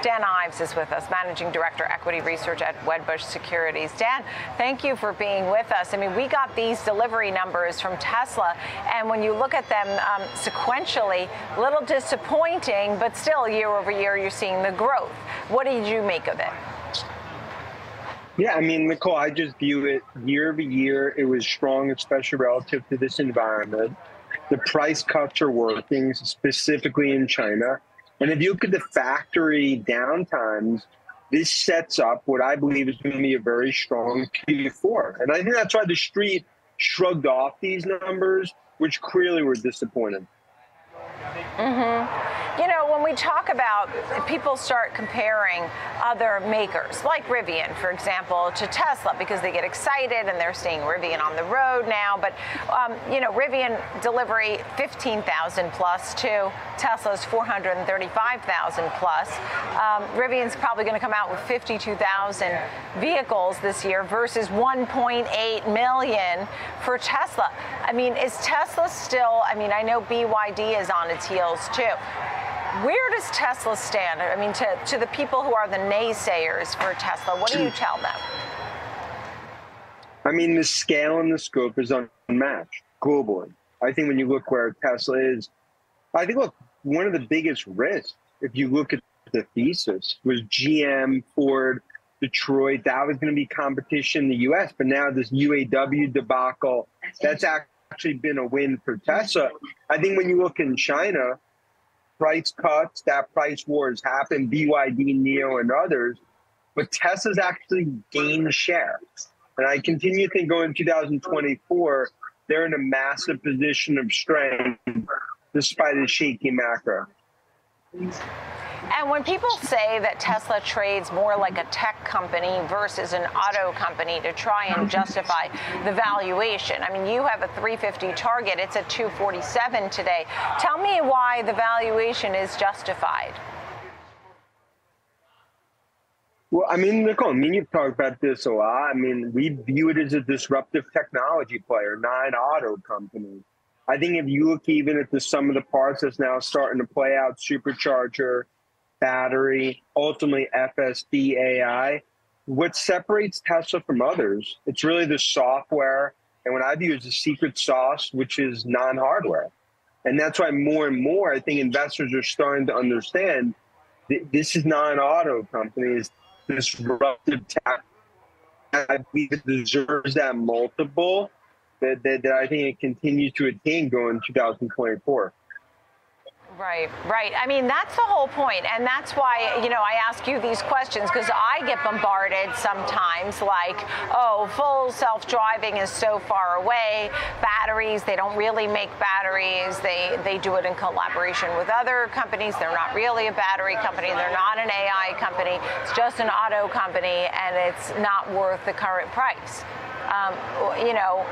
Dan Ives is with us, Managing Director, Equity Research at Wedbush Securities. Dan, thank you for being with us. I mean, we got these delivery numbers from Tesla, and when you look at them sequentially, a little disappointing, but still year over year, you're seeing the growth. What did you make of it? Yeah, I mean, Nicole, I just view it year over year. It was strong, especially relative to this environment. The price cuts are working, specifically in China. And if you look at the factory downtimes, this sets up what I believe is going to be a very strong Q4. And I think that's why the street shrugged off these numbers, which clearly were disappointing. You know, when we talk about, people start comparing other makers, like Rivian, for example, to Tesla, because they get excited and they're seeing Rivian on the road now. But, you know, Rivian delivery 15,000 plus to Tesla's 435,000 plus. Rivian's probably going to come out with 52,000 vehicles this year versus 1.8 million for Tesla. I mean, is Tesla still, I mean, I know BYD is on its heels too. Where does Tesla stand? I mean, to the people who are the naysayers for Tesla, what do you tell them? I mean, the scale and the scope is unmatched globally. I think when you look where Tesla is, I think, look, one of the biggest risks, if you look at the thesis, was GM, Ford, Detroit. That was going to be competition in the U.S., but now this UAW debacle, that's actually been a win for Tesla. I think when you look in China, price cuts, that price war has happened, BYD, NIO, and others, but Tesla's actually gained share. And I continue to think going 2024, they're in a massive position of strength despite a shaky macro. And when people say that Tesla trades more like a tech company versus an auto company to try and justify the valuation, I mean, you have a 350 target. It's at 247 today. Tell me why the valuation is justified. Well, I mean, Nicole, you've talked about this a lot. I mean, we view it as a disruptive technology player, not an auto company. I think if you look even at the sum of the parts that's now starting to play out, supercharger, battery, ultimately FSD, AI, what separates Tesla from others, it's really the software and what I view as the secret sauce, which is non-hardware. And that's why more and more, I think investors are starting to understand this is not an auto company, it's disruptive tech. I believe it deserves that multiple that I think it continues to attain going 2024. Right, right. I mean, that's the whole point. And that's why, you know, I ask you these questions because I get bombarded sometimes like, oh, full self-driving is so far away. Batteries, they don't really make batteries. They do it in collaboration with other companies. They're not really a battery company. They're not an AI company. It's just an auto company, and it's not worth the current price. You know,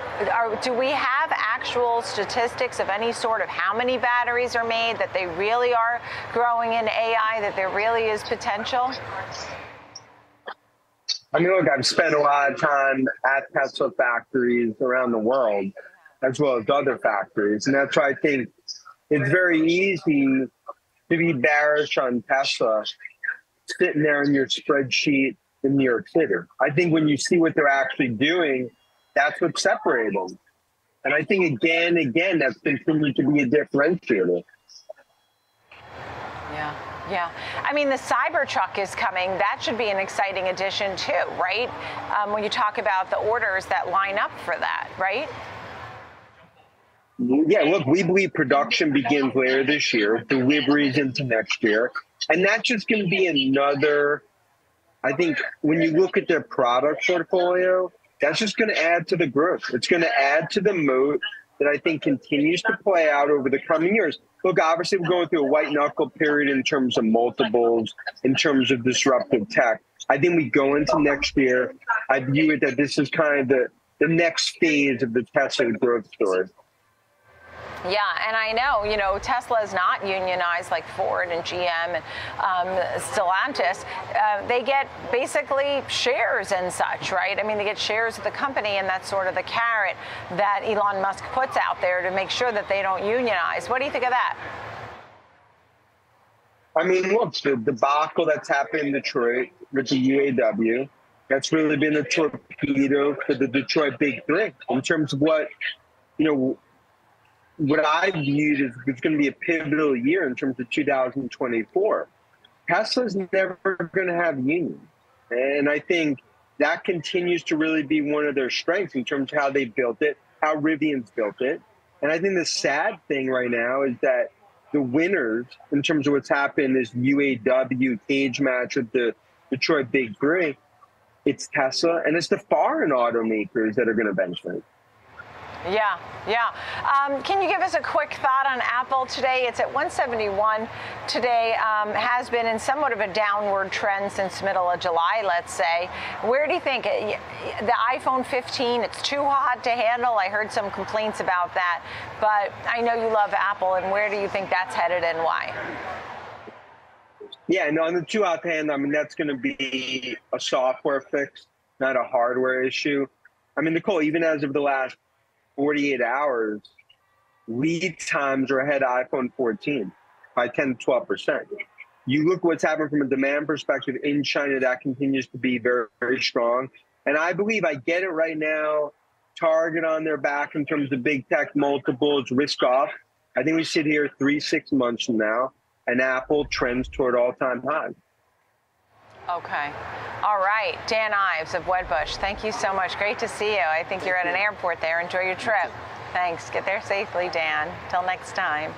do we have actual statistics of any sort of how many batteries are made, that they really are growing in AI, that there really is potential? I mean, look, I've spent a lot of time at Tesla factories around the world, as well as other factories. And that's why I think it's very easy to be bearish on Tesla sitting there in your spreadsheet in New York City. I think when you see what they're actually doing, that's what separates them. And I think again, that's continued to be a differentiator. Yeah, yeah. I mean, the Cybertruck is coming. That should be an exciting addition too, right? When you talk about the orders that line up for that, right? Yeah, look, we believe production begins later this year, deliveries into next year. And that's just going to be another, I think when you look at their product portfolio, that's just going to add to the growth. It's going to add to the moat that I think continues to play out over the coming years. Look, obviously, we're going through a white knuckle period in terms of multiples, in terms of disruptive tech. I think we go into next year, I view it that this is kind of the next phase of the Tesla growth story. Yeah, and I know, you know, Tesla is not unionized like Ford and GM and Stellantis. They get basically shares and such, right? I mean, they get shares of the company, and that's sort of the carrot that Elon Musk puts out there to make sure that they don't unionize. What do you think of that? I mean, look, the debacle that's happened in Detroit with the UAW, that's really been a torpedo for the Detroit Big Three in terms of what I viewed is it's going to be a pivotal year in terms of 2024. Tesla's never going to have unions. And I think that continues to really be one of their strengths in terms of how they built it, how Rivian's built it. And I think the sad thing right now is that the winners, in terms of what's happened, this UAW cage match with the Detroit Big Three, it's Tesla and it's the foreign automakers that are going to benefit. Yeah, yeah. Can you give us a quick thought on Apple today? It's at 171 today, has been in somewhat of a downward trend since middle of July, let's say. Where do you think the iPhone 15, it's too hot to handle? I heard some complaints about that, but I know you love Apple, and where do you think that's headed and why? Yeah, no, on the too hot to handle, I mean, that's going to be a software fix, not a hardware issue. I mean, Nicole, even as of the last 48 hours, lead times are ahead of iPhone 14 by 10 to 12%. You look what's happened from a demand perspective in China, that continues to be very, very strong. And I believe, I get it right now, Target on their back in terms of big tech multiples, risk off. I think we sit here 3-6 months from now, and Apple trends toward all-time highs. Okay. All right. Dan Ives of Wedbush, thank you so much. Great to see you. I think you're at an airport there. Enjoy your trip. Thanks. Get there safely, Dan. Till next time.